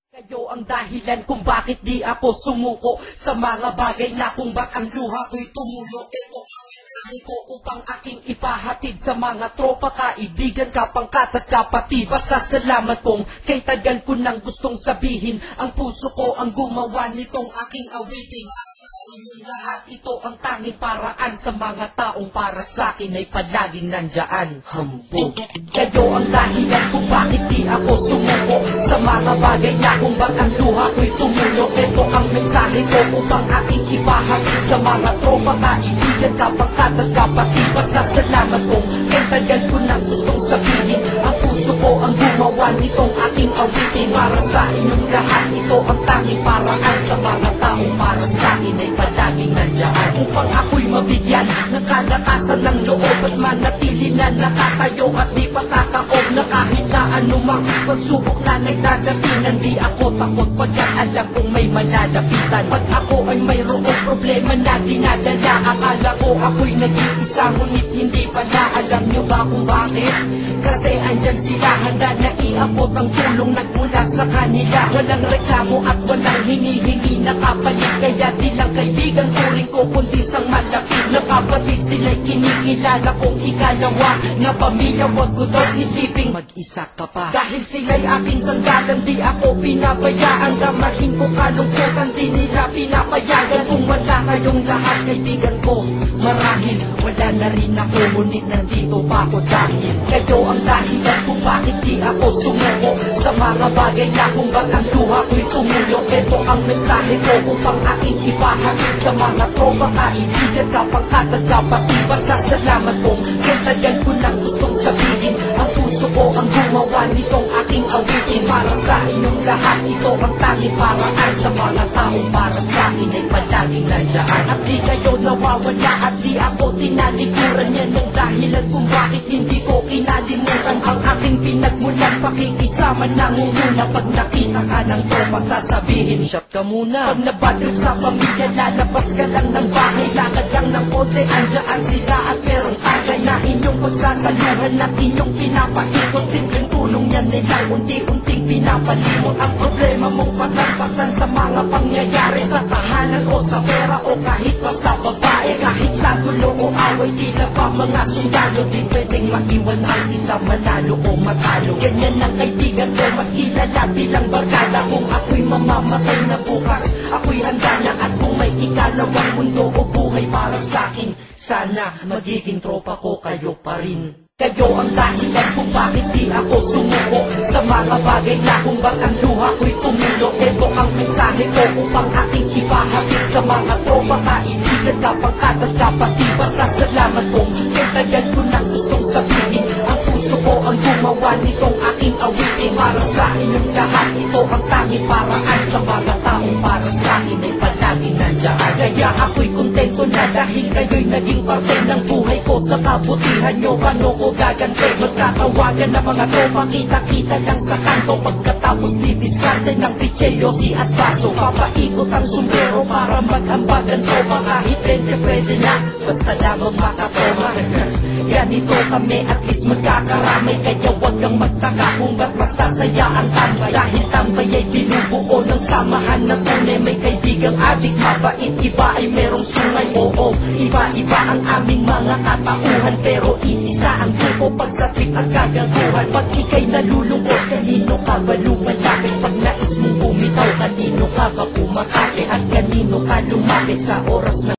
Kayo ang dahilan kung bakit di ako sumuko sa mga bagay na kung ba't ang luha ko'y tumulo. Ito ang mensahe ko upang aking ipahatid sa mga tropa, kaibigan, kapangkat at kapatid. Pasasalamat kong kay tagal ko nang gustong sabihin. Ang puso ko ang gumawa nitong aking awitin. Sa inyong lahat, ito ang tanging paraan sa mga taong para sa akin ay palaging nandyan. Hambog. Kayo ang dahilan kung bakit di ako sumuko sa mga bagay na kung ba't ang luha ko'y tumulo. Ito ang mensahe ko upang aking ipahatid sa mga tropa, kaibigan, kapangkat at kapatid. Pasasalamat kong kay tagal ko nang gustong sabihin. Ang puso ko ang gumawa nitong aking awitin. Para sa inyong lahat, ito ang tanging paraan sa mga taong para sa akin ay palaging nandyan. Upang ako'y mabigyan ng kalakasan ng loob at manatili na nakatayo at di patataob na kahit na anumang pagsubok na nagdadatingan. Di ako takot pagkat alam kong may malalapitan. Pag ako ay mayroong problema na dinadala, akala ko ako'y nag-iisa, ngunit hindi pala. Alam nyo ba kung bakit? Kasi andyan sila, handa na iabot ang tulong nagmula sa kanila. Walang reklamo at walang hinihingi na kapalit. Kaya di lang kaibigan turing ko kundi sang malapit na kapatid. Sila'y kinikilala kong ikalawa na pamilya. Huwag ko daw isiping mag-isa ka pa. Dahil sila'y aking sanggalan, di ako pinabayaan. Damahin ko kalungkutan, di nila pinapayagan. Kung wala kayong lahat kaibigan ko, marahil wala na rin ako. Ngunit nandito pa ako dahil kayo ang dahilan kung bakit di ako sumuko sa mga bagay na kung ba't ang luha ko'y tumulo. Ito ang mensahe ko upang aking ipahatid sa mga tropa, kaibigan, kapangkat at kapatid. Pasasalamat kong kay tagal ko nang gustong sabihin. Ang puso ko ang gumawa nitong aking awitin. Para sa inyong lahat, ito ang tanging paraan sa mga taong para sa akin ay palaging nandyan. At di kayo nawawala at di ako tinalikuran. Yan ang dahilan kung bakit hindi ko kinalimutan ang aking pinagmulan. Pakikisama nangunguna pag nakita ka ng tropa, sasabihin shot ka muna. Pag nabadrip sa pamilya, lalabas ka lang ng bahay. Lakad lang ng konti, andyan sila at merong tagay na inyong pagsasaluhan at inyong pinapaikot. Simpleng tulong yan nila, unti-unting pinapalimot. Ang problema mong pasan-pasan sa mga pangyayari sa tahanan o sa pera o kahit pa sa babae. Kahit sa gulo o away, tila pa mga sundalo. Di pwedeng maiwan ang isa, manalo o matalo. Ganyan ang kaibigan ko, mas kilala bilang barkada. Kung ako'y mamamatay na bukas, ako'y handa na. At kung may ikalawang mundo o buhay para sa akin, sana magiging tropa ko kayo pa rin. Kayo ang dahilan kung bakit di ako sumuko sa mga bagay na kung ba't ang luha ko'y tumulo. Ito ang mensahe ko upang aking ipahatid sa mga tropa, kaibigan, kapangkat at kapatid. Pasasalamat kong kay tagal ko nang gustong sabihin. Ang puso ko ang gumawa nitong aking awitin. Para sa inyong lahat, ito ang tanging paraan sa mga taong para sa akin ay palaging nandyan. Kaya ako'y kontento na dahil kayo'y naging parte ng buhay ko. Sa kabutihan nyo, paano ko gagante? Magkatawagan na mga tropa, kita-kita lang sa kanto. Pagkatapos didiskarte ng picheyosi at baso. Papaikot ang sombrero para mag-ambagan tropa. Kahit pwede na, basta lamang makatoma. Ganito kami, at least magkakarami. Kaya wag kang magtaka kung ba't masasaya ang tambay. Dahil tambay ay binubuo ng samahan na tunay. May kaibigang adik, mabait, iba ay merong sungay. Oo, iba-iba ang aming mga katauhan. Pero iisa ang grupo pag sa trip at kagaguhan. Pag ika'y nalulungkot, kanino ka ba lumalapit? Pag nais mong bumitaw, kanino ka ba kumakate? At kanino ka lumapit sa oras na